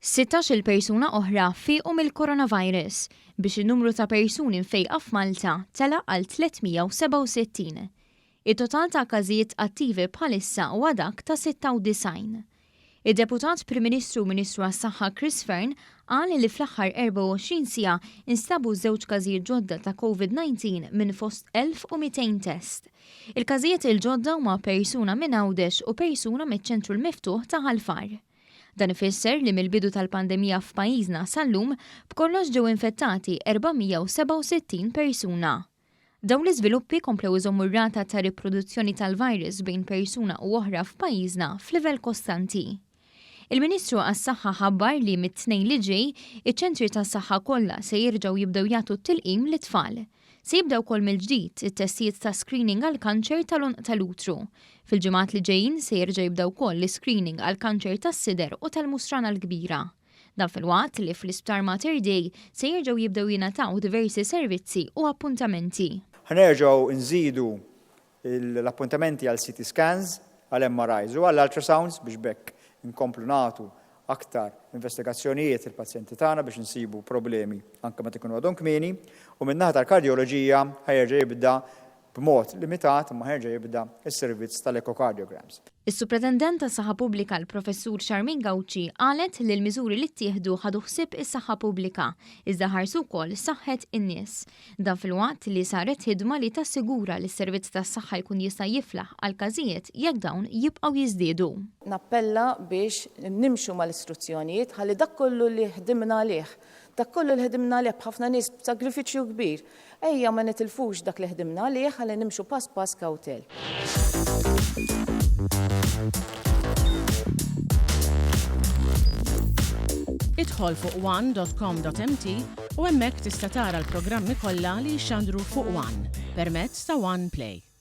16 persuna oħra fiequ mill-coronavirus biex in-numru ta' persuni mfejqa f'Malta tela għal 367. Il-total ta' każijiet attivi bħalissa huwa dak ta' 96. Id-Deputat Prim Ministru Ministru għas-Saħħa Chris Fearne qal li fl-aħħar 24 siegħa instabu żewġ każijiet ġodda ta' COVID-19 minn fost 1200 test. Il-każijiet il-ġodda huma persuna minn Għawdex u persuna miċ-ċentru l-miftuħ ta' l-aħħar. Dan ifisser li mill-bidu tal-pandemija f'pajjiżna sal-lum b'kollox ġew infettati 467 persuna. Dawn l-iżviluppi komplew iżommu r-rata ta' riproduzzjoni tal-virus bejn persuna u oħra f'pajjiżna f'livell kostanti. Il-Ministru għas-Saħħa ħabbar li mit-Tnejn li ġej iċ-ċentri tas-saħħa kollha se jerġgħu jibdew jagħtu t-tilqim lit-tfal. Se jibdew wkoll mill-ġdid it-testijiet ta' screening għal kanċer tal-għonq tal-utru. Fil-ġimgħat li ġejjin se jerġa' jibdew wkoll l-screening għal kanċer tas-sider u tal-mustrana l-kbira. Dan filwaqt li fl-Isptar Mater Dei se jerġgħu jibdew jingħataw diversi servizzi u appuntamenti. Ħanerġgħu nżidu l-appuntamenti għal CT scans, għal MRIs u għall ultrasounds biex bekk inkomplu nagħtu aktar investigazzjonijiet il-pazjenti tagħna biex insibu problemi anke meta ikunu għadhom kmieni u min-naħa tal-kardjoloġija ħajerġa' jibda b'mod limitat imma ħerġa' jibda s-servizz tal-cardiograms. Is-Supretendent tas-Saħħa Pubblika l-Professur Charmin Gawċi qalet li l-miżuri li ttieħdu ħadu ħsieb is-saħħa pubblika iżda ħarsu wkoll saħħet in-nies. Dan filwaqt li saret ħidma li tassigura li s-servizz tas-saħħa jkun jista' jiflaħ għal każijiet jekk dawn jibqgħu jiżdiedu. Nappella biex nimxu mal-istruzzjonijiet ħalli dak kollu li ħdimna għalih. Dak kollu li ħdimna għalih b'ħafna nies b'sagrifiċċju kbir. Ejja ma nitilfux dak li ħdimna għalih ħalli nimxu pass pass kawtel. Idħol fuq one.com.mt u hemmhekk tista' tara l-programmi kollha li jxandru fuq One permezz ta' One Play.